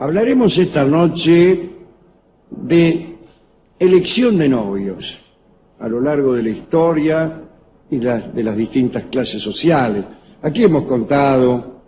Hablaremos esta noche de elección de novios a lo largo de la historia y de las distintas clases sociales. Aquí hemos contado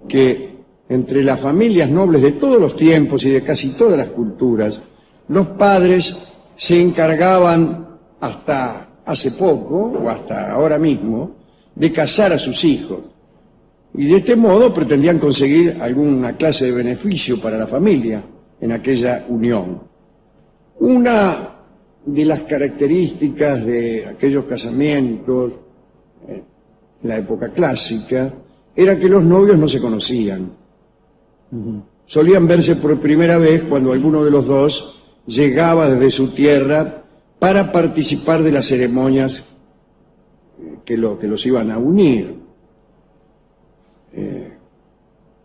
que entre las familias nobles de todos los tiempos y de casi todas las culturas, los padres se encargaban hasta hace poco, o hasta ahora mismo, de casar a sus hijos. Y de este modo pretendían conseguir alguna clase de beneficio para la familia en aquella unión. Una de las características de aquellos casamientos en la época clásica era que los novios no se conocían. Solían verse por primera vez cuando alguno de los dos llegaba desde su tierra para participar de las ceremonias que los iban a unir.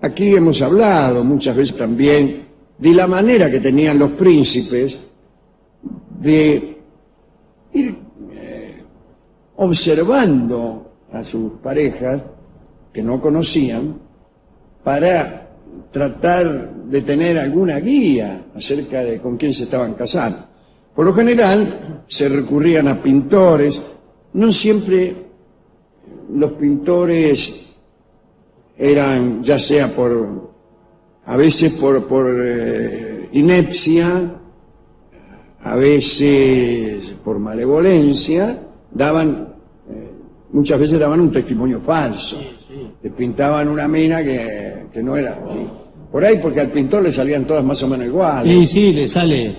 Aquí hemos hablado muchas veces también de la manera que tenían los príncipes de ir observando a sus parejas que no conocían para tratar de tener alguna guía acerca de con quién se estaban casando. Por lo general se recurrían a pintores, no siempre los pintores eran, ya sea a veces por inepcia, a veces por malevolencia, muchas veces daban un testimonio falso. Le pintaban una mina que no era así. Por ahí porque al pintor le salían todas más o menos iguales. Sí, le sale,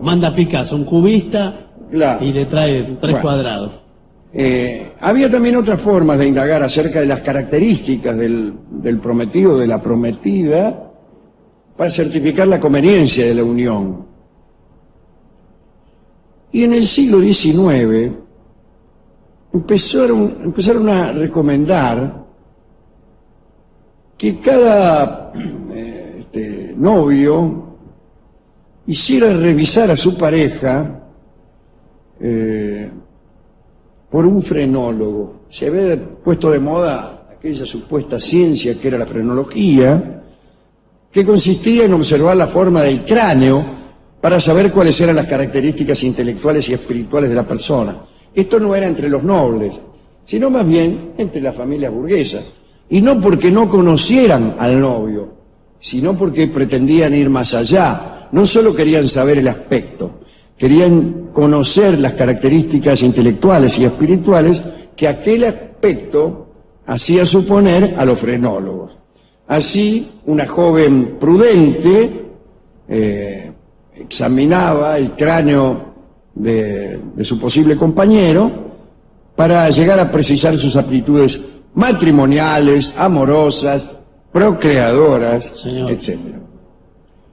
manda Picasso, un cubista, claro, y le trae tres cuadrados. Había también otras formas de indagar acerca de las características del prometido, de la prometida, para certificar la conveniencia de la unión. Y en el siglo XIX empezaron a recomendar que cada novio hiciera revisar a su pareja por un frenólogo. Se había puesto de moda aquella supuesta ciencia que era la frenología, que consistía en observar la forma del cráneo para saber cuáles eran las características intelectuales y espirituales de la persona. Esto no era entre los nobles, sino más bien entre las familias burguesas. Y no porque no conocieran al novio, sino porque pretendían ir más allá. No solo querían saber el aspecto, querían conocer las características intelectuales y espirituales que aquel aspecto hacía suponer a los frenólogos. Así, una joven prudente examinaba el cráneo de su posible compañero para llegar a precisar sus aptitudes matrimoniales, amorosas, procreadoras, etc.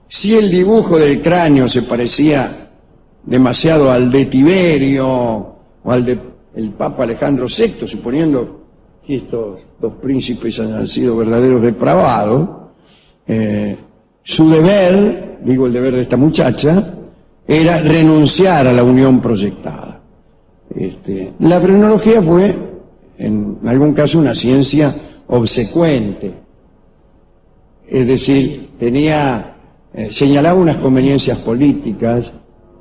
Si el dibujo del cráneo se parecía demasiado al de Tiberio o al del Papa Alejandro VI, suponiendo que estos dos príncipes hayan sido verdaderos depravados, su deber, digo el deber de esta muchacha, era renunciar a la unión proyectada. La frenología fue, en algún caso, una ciencia obsecuente, es decir, señalaba unas conveniencias políticas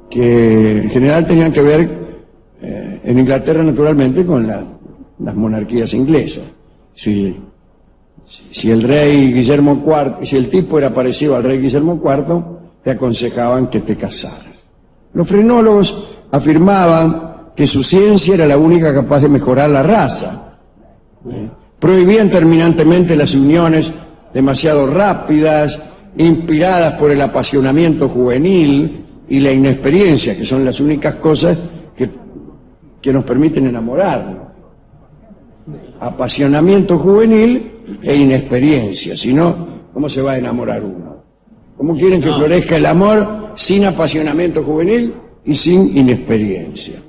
que en general tenían que ver, en Inglaterra naturalmente, con las monarquías inglesas. Si el rey Guillermo IV, si el tipo era parecido al rey Guillermo IV, te aconsejaban que te casaras. Los frenólogos afirmaban que su ciencia era la única capaz de mejorar la raza. Prohibían terminantemente las uniones demasiado rápidas, inspiradas por el apasionamiento juvenil y la inexperiencia, que son las únicas cosas que nos permiten enamorarnos. Apasionamiento juvenil e inexperiencia, si no, ¿cómo se va a enamorar uno? ¿Cómo quieren que florezca el amor sin apasionamiento juvenil y sin inexperiencia?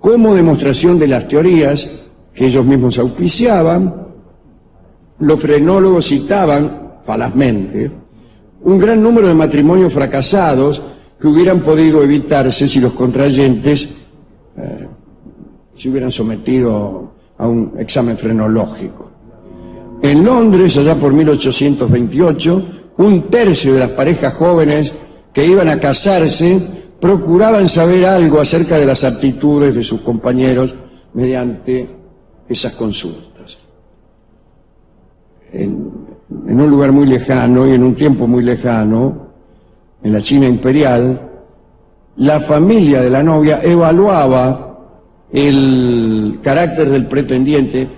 Como demostración de las teorías que ellos mismos auspiciaban, los frenólogos citaban, falazmente, un gran número de matrimonios fracasados que hubieran podido evitarse si los contrayentes se hubieran sometido a un examen frenológico. En Londres, allá por 1828, 1/3 de las parejas jóvenes que iban a casarse procuraban saber algo acerca de las aptitudes de sus compañeros mediante esas consultas. En un lugar muy lejano y en un tiempo muy lejano, en la China imperial, la familia de la novia evaluaba el carácter del pretendiente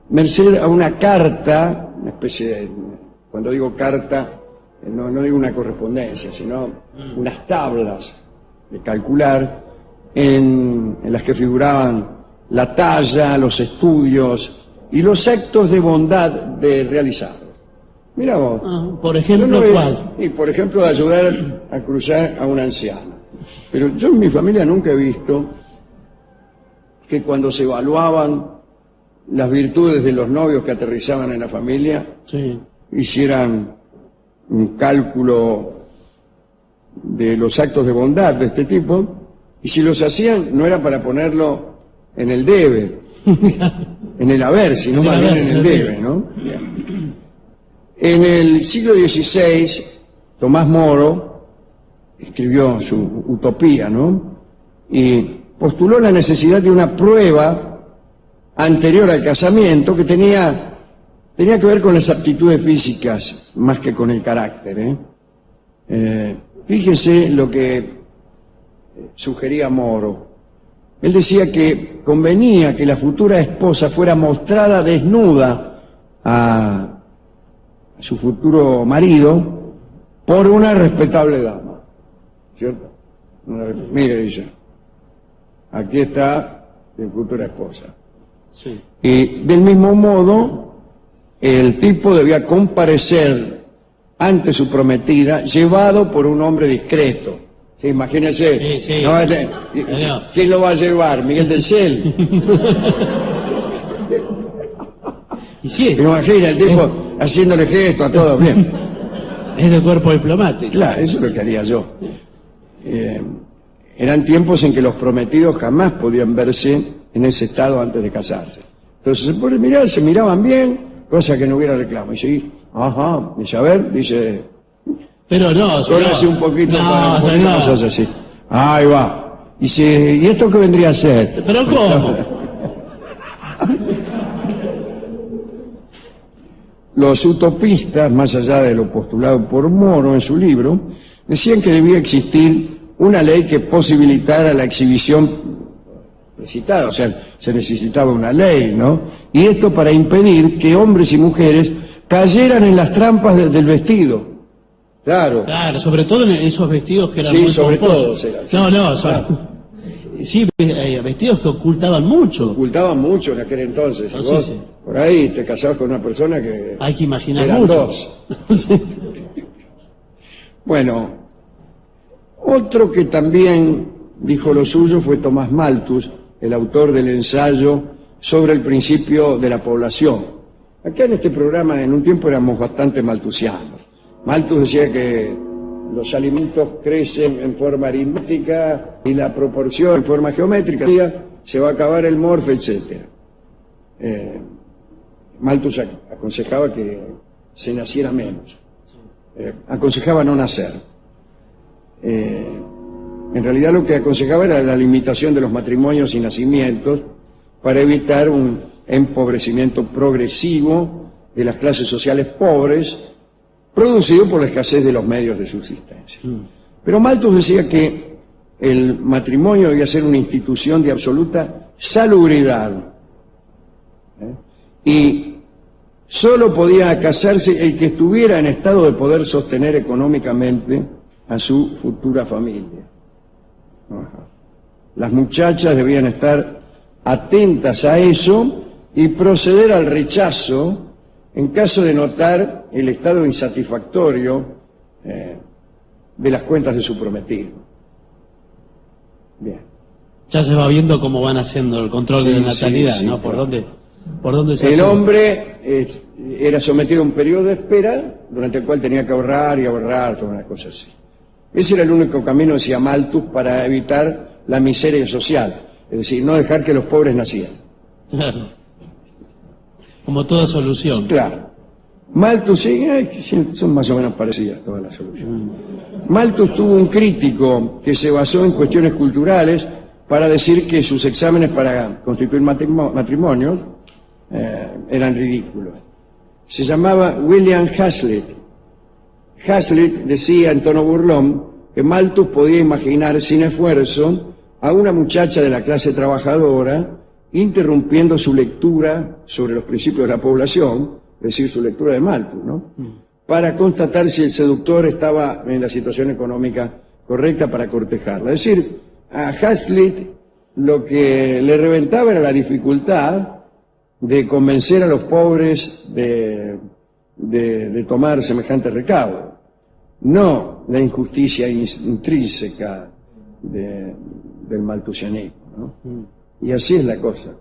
merced a una carta, una especie de, cuando digo carta, no digo una correspondencia, sino unas tablas de calcular en las que figuraban la talla, los estudios y los actos de bondad de realizarlos. Mira vos. Por ejemplo, ¿cuál? Y por ejemplo, de ayudar a cruzar a una anciana. Pero yo en mi familia nunca he visto que cuando se evaluaban las virtudes de los novios que aterrizaban en la familia, sí, hicieran un cálculo de los actos de bondad de este tipo, y si los hacían no era para ponerlo en el debe, en el haber, sino más bien en el debe, ¿no? Bien. En el siglo XVI, Tomás Moro escribió su Utopía, ¿no? Y postuló la necesidad de una prueba anterior al casamiento que tenía que ver con las aptitudes físicas más que con el carácter, fíjese lo que sugería Moro. Él decía que convenía que la futura esposa fuera mostrada desnuda a su futuro marido por una respetable dama, ¿cierto? Mire, dice, aquí está mi futura esposa. Sí. Y del mismo modo, el tipo debía comparecer ante su prometida llevado por un hombre discreto. ¿Sí? Imagínense, sí. ¿no? ¿Quién lo va a llevar? ¿Miguel del Cel? Y sí, Imagina el tipo haciéndole gesto a todos, bien. Es de cuerpo diplomático. Claro, eso es lo que haría yo. Eran tiempos en que los prometidos jamás podían verse en ese estado antes de casarse. Entonces, por mirar, se miraban bien, cosa que no hubiera reclamo. Y sí, ajá, dice, a ver, dice, pero no, córrese un poquito para un poquito más no. así. Ahí va. Dice, ¿y esto qué vendría a ser? ¿Pero cómo? Los utopistas, más allá de lo postulado por Moro en su libro, decían que debía existir una ley que posibilitara la exhibición necesitada, o sea, se necesitaba una ley, ¿no? Y esto para impedir que hombres y mujeres cayeran en las trampas del vestido. Claro. Claro, sobre todo en esos vestidos que eran Sí, muy sobre pomposos. todo. Sí, vestidos que ocultaban mucho. Ocultaban mucho en aquel entonces. Ah, Y vos, sí. por ahí te casabas con una persona que Hay que imaginar eran mucho. dos. Sí. Bueno, otro que también dijo lo suyo fue Tomás Malthus, el autor del ensayo sobre el principio de la población. Acá en este programa en un tiempo éramos bastante malthusianos. Malthus decía que los alimentos crecen en forma aritmética y la proporción en forma geométrica, se va a acabar el morfe, etc. Malthus aconsejaba que se naciera menos, aconsejaba no nacer. En realidad lo que aconsejaba era la limitación de los matrimonios y nacimientos para evitar un empobrecimiento progresivo de las clases sociales pobres, producido por la escasez de los medios de subsistencia. Pero Malthus decía que el matrimonio debía ser una institución de absoluta salubridad, y solo podía casarse el que estuviera en estado de poder sostener económicamente a su futura familia. Las muchachas debían estar atentas a eso y proceder al rechazo en caso de notar el estado insatisfactorio de las cuentas de su prometido. Bien. Ya se va viendo cómo van haciendo el control de la natalidad, sí, ¿no? claro. ¿Por dónde se El hace? hombre era sometido a un periodo de espera durante el cual tenía que ahorrar y ahorrar, todas las cosas así. Ese era el único camino, decía Malthus, para evitar la miseria social, es decir, no dejar que los pobres nacieran. Claro. Como toda solución. Claro. Malthus, sí, son más o menos parecidas todas las soluciones. Malthus tuvo un crítico que se basó en cuestiones culturales para decir que sus exámenes para constituir matrimonios eran ridículos. Se llamaba William Hazlitt. Hazlitt decía en tono burlón que Malthus podía imaginar sin esfuerzo a una muchacha de la clase trabajadora interrumpiendo su lectura sobre los principios de la población, es decir, su lectura de Malthus, ¿no? Para constatar si el seductor estaba en la situación económica correcta para cortejarla. Es decir, a Hazlitt lo que le reventaba era la dificultad de convencer a los pobres de tomar semejante recaudo, no la injusticia intrínseca del malthusianismo, ¿no? Y así es la cosa.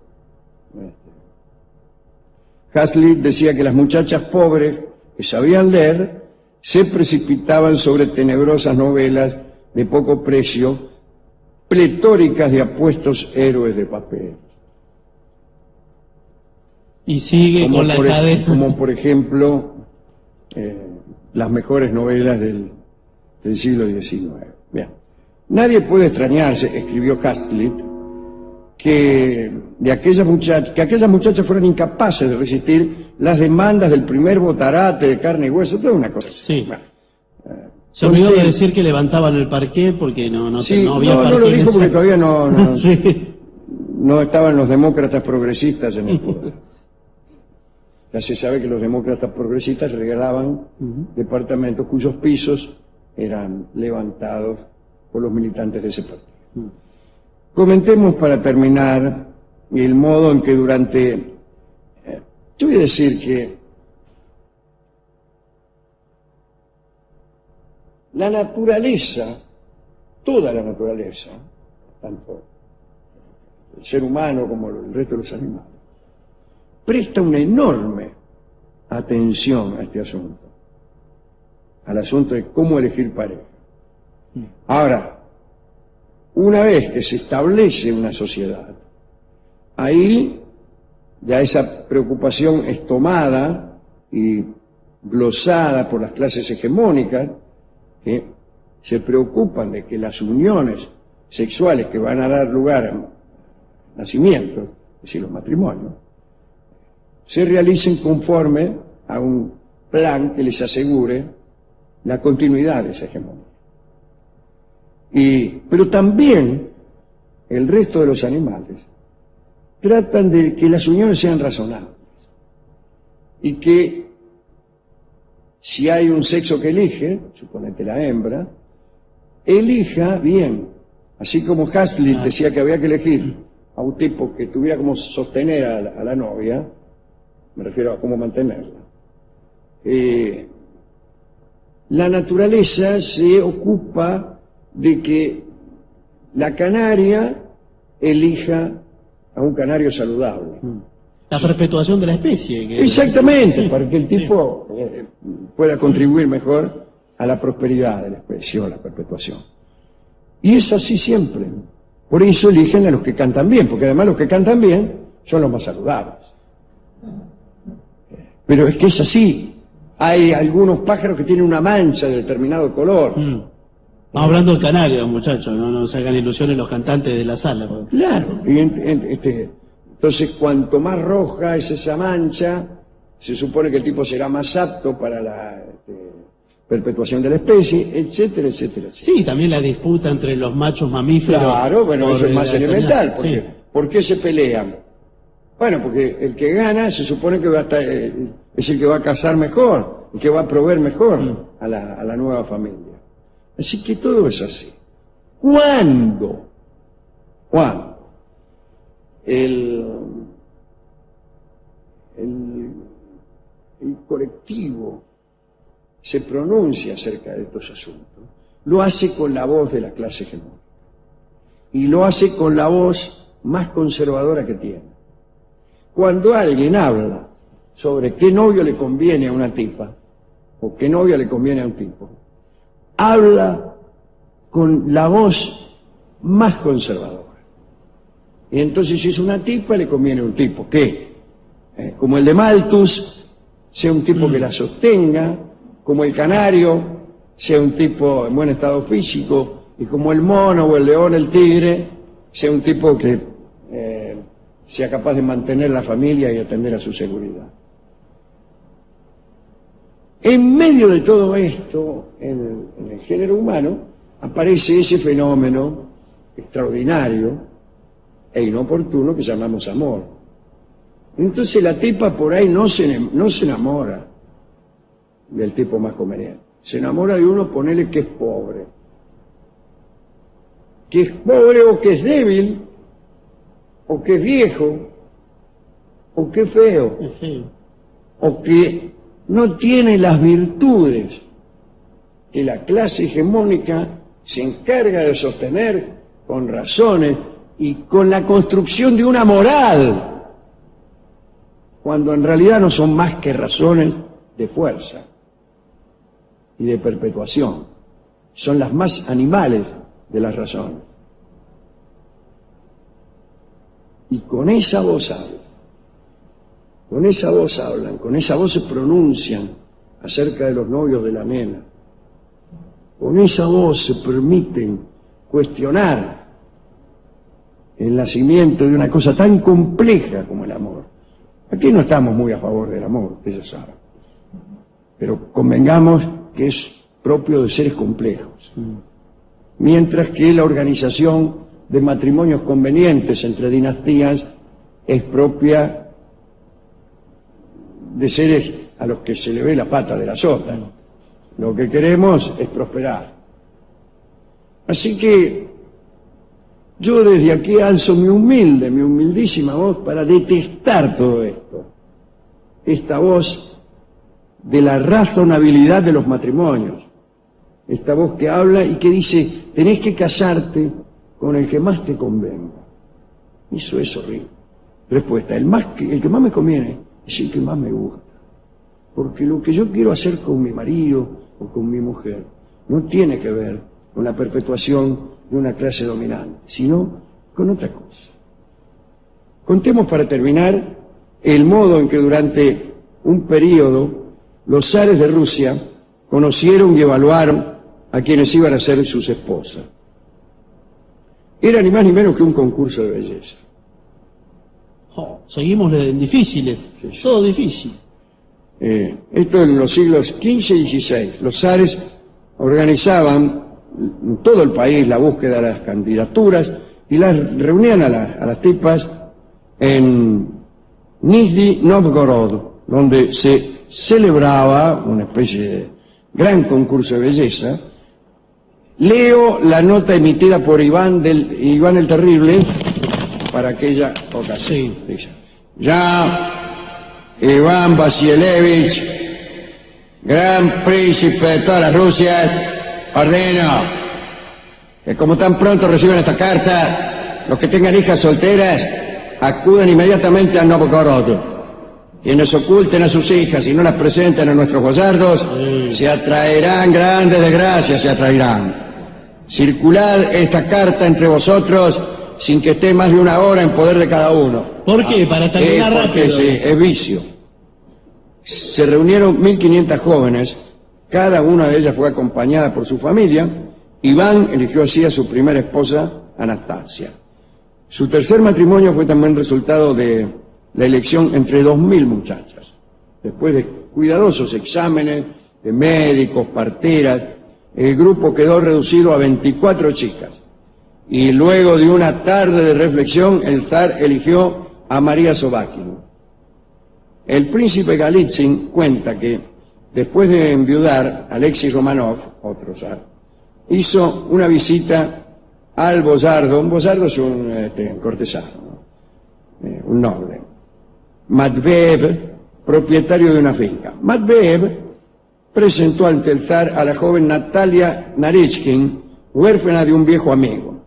Hazlitt decía que las muchachas pobres que sabían leer se precipitaban sobre tenebrosas novelas de poco precio, pletóricas de apuestos héroes de papel. Y sigue como con la cadena. Como por ejemplo las mejores novelas del siglo XIX. Bien. Nadie puede extrañarse, escribió Hazlitt, que aquellas muchachas fueran incapaces de resistir las demandas del primer botarate de carne y hueso, toda una cosa así. Sí. Bueno, se olvidó de decir que levantaban el parqué porque no había parqué. No lo dijo porque todavía no, sí. No estaban los demócratas progresistas en el poder. Ya se sabe que los demócratas progresistas regalaban departamentos cuyos pisos eran levantados por los militantes de ese partido. Comentemos para terminar el modo en que durante... yo voy a decir que la naturaleza, toda la naturaleza, tanto el ser humano como el resto de los animales, presta una enorme atención a este asunto, al asunto de cómo elegir pareja. Ahora, una vez que se establece una sociedad, ahí ya esa preocupación es tomada y glosada por las clases hegemónicas, que se preocupan de que las uniones sexuales que van a dar lugar a nacimientos, es decir, los matrimonios, se realicen conforme a un plan que les asegure la continuidad de esa hegemonía. Pero también el resto de los animales tratan de que las uniones sean razonables y que si hay un sexo que elige, suponete la hembra, elija bien, así como Hazlitt decía que había que elegir a un tipo que tuviera como sostener a la novia, me refiero a cómo mantenerla. La naturaleza se ocupa de que la canaria elija a un canario saludable. La perpetuación de la especie. Exactamente, para que el tipo pueda contribuir mejor a la prosperidad de la especie o a la perpetuación. Y es así siempre. Por eso eligen a los que cantan bien, porque además los que cantan bien son los más saludables. Pero es que es así. Hay algunos pájaros que tienen una mancha de determinado color. Estamos hablando del canario, muchachos, no se hagan ilusiones los cantantes de la sala. Porque... Claro, y entonces cuanto más roja es esa mancha, se supone que el tipo será más apto para la perpetuación de la especie, etcétera, etcétera, etcétera. Sí, también la disputa entre los machos mamíferos. Claro, bueno, eso es más elemental, porque sí. ¿Por qué se pelean? Bueno, porque el que gana se supone que va a estar, es el que va a casar mejor, el que va a proveer mejor a la nueva familia. Así que todo es así. ¿Cuándo el colectivo se pronuncia acerca de estos asuntos? Lo hace con la voz de la clase hegemónica. Y lo hace con la voz más conservadora que tiene. Cuando alguien habla sobre qué novio le conviene a una tipa, o qué novia le conviene a un tipo, habla con la voz más conservadora. Y entonces si es una tipa, le conviene un tipo que, como el de Malthus, sea un tipo que la sostenga, como el canario sea un tipo en buen estado físico, y como el mono o el león, el tigre, sea un tipo que sea capaz de mantener la familia y atender a su seguridad. En medio de todo esto, en el género humano, aparece ese fenómeno extraordinario e inoportuno que llamamos amor. Entonces la tipa por ahí no se enamora del tipo más conveniente. Se enamora de uno, ponele que es pobre. Que es pobre o que es débil, o que es viejo, o que es feo, o que no tiene las virtudes que la clase hegemónica se encarga de sostener con razones y con la construcción de una moral, cuando en realidad no son más que razones de fuerza y de perpetuación. Son las más animales de las razones. Y con esa voz hablan, con esa voz hablan, con esa voz se pronuncian acerca de los novios de la nena. Con esa voz se permiten cuestionar el nacimiento de una cosa tan compleja como el amor. Aquí no estamos muy a favor del amor, ustedes ya saben. Pero convengamos que es propio de seres complejos. Mientras que la organización de matrimonios convenientes entre dinastías es propia de seres a los que se le ve la pata de la sota. Lo que queremos es prosperar. Así que yo desde aquí alzo mi humildísima voz para detestar todo esto. Esta voz de la razonabilidad de los matrimonios. Esta voz que habla y que dice, tenés que casarte con el que más te convenga. Eso es horrible. Respuesta, el que más me conviene es el que más me gusta. Porque lo que yo quiero hacer con mi marido o con mi mujer no tiene que ver con la perpetuación de una clase dominante, sino con otra cosa. Contemos para terminar el modo en que durante un periodo los zares de Rusia conocieron y evaluaron a quienes iban a ser sus esposas. Era ni más ni menos que un concurso de belleza. Seguimos difíciles, sí. Todo difícil. Esto en los siglos XV y XVI. Los zares organizaban en todo el país la búsqueda de las candidaturas y las reunían a las tipas en Nizhny Novgorod, donde se celebraba una especie de gran concurso de belleza. Leo la nota emitida por Iván el Terrible para aquella ocasión. Sí. Ya Iván Vasilyevich, gran príncipe de todas las Rusias, ordeno que como tan pronto reciban esta carta, los que tengan hijas solteras acudan inmediatamente a Novgorod. Quienes oculten a sus hijas y no las presenten a nuestros boyardos, se atraerán grandes desgracias, se atraerán. Circulad esta carta entre vosotros sin que esté más de una hora en poder de cada uno. ¿Por qué? Para terminar rápido. Sí, es vicio. Se reunieron 1.500 jóvenes, cada una de ellas fue acompañada por su familia. Iván eligió así a su primera esposa, Anastasia. Su tercer matrimonio fue también resultado de la elección entre 2.000 muchachas. Después de cuidadosos exámenes de médicos, parteras, el grupo quedó reducido a 24 chicas. Y luego de una tarde de reflexión, el zar eligió a María Sovakin. El príncipe Galitzin cuenta que, después de enviudar, Alexis Romanov, otro zar, hizo una visita al boyardo. Un boyardo es un cortesano, ¿no? Un noble. Matveev, propietario de una finca. Matveev presentó ante el zar a la joven Natalia Narechkin, huérfana de un viejo amigo.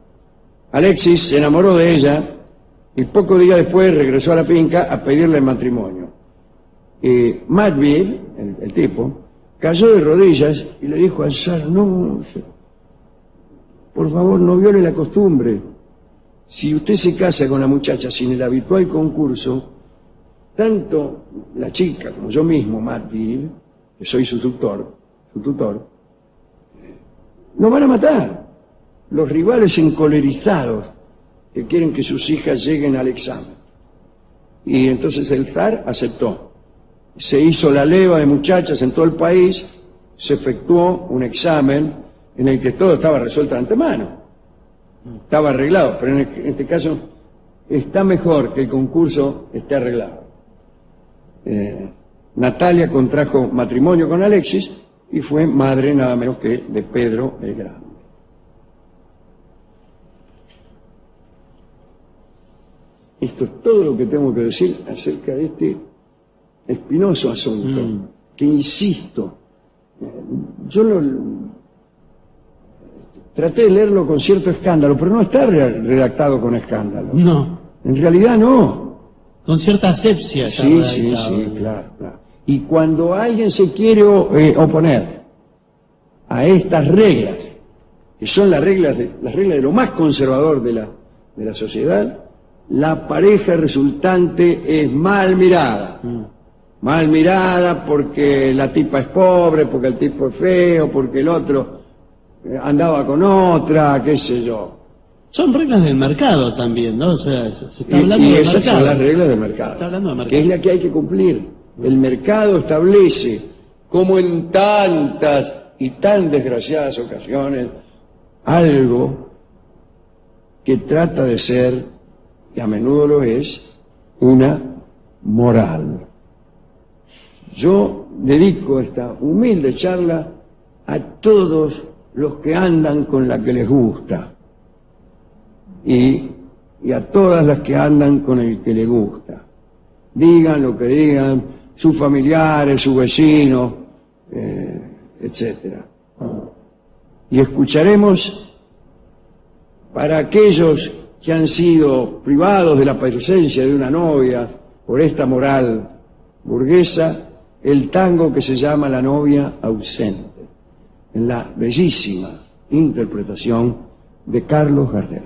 Alexis se enamoró de ella y pocos días después regresó a la finca a pedirle matrimonio. Matveev, el tipo, cayó de rodillas y le dijo al zar, no, por favor, no viole la costumbre. Si usted se casa con la muchacha sin el habitual concurso, tanto la chica como yo mismo, Matthew, que soy su tutor, nos van a matar. Los rivales encolerizados que quieren que sus hijas lleguen al examen. Y entonces el zar aceptó. Se hizo la leva de muchachas en todo el país, se efectuó un examen en el que todo estaba resuelto de antemano. Estaba arreglado, pero en este caso está mejor que el concurso esté arreglado. Natalia contrajo matrimonio con Alexis y fue madre nada menos que de Pedro el Grande. Esto es todo lo que tengo que decir acerca de este espinoso asunto, que insisto, yo traté de leerlo con cierto escándalo, pero no está redactado con escándalo. No. En realidad no. Con cierta asepsia. Sí, claro. Y cuando alguien se quiere oponer a estas reglas, que son las reglas de lo más conservador de la sociedad, la pareja resultante es mal mirada. Mal mirada porque la tipa es pobre, porque el tipo es feo, porque el otro andaba con otra, qué sé yo. Son reglas del mercado también, ¿no? O sea, se está hablando y del esas mercado. son las reglas del mercado, Está hablando del mercado, que es la que hay que cumplir. El mercado establece, como en tantas y tan desgraciadas ocasiones, algo que trata de ser, y a menudo lo es, una moral. Yo dedico esta humilde charla a todos los que andan con la que les gusta y a todas las que andan con el que les gusta. Digan lo que digan sus familiares, sus vecinos, etcétera. Y escucharemos para aquellos que han sido privados de la presencia de una novia por esta moral burguesa, el tango que se llama La novia ausente, en la bellísima interpretación de Carlos Gardel.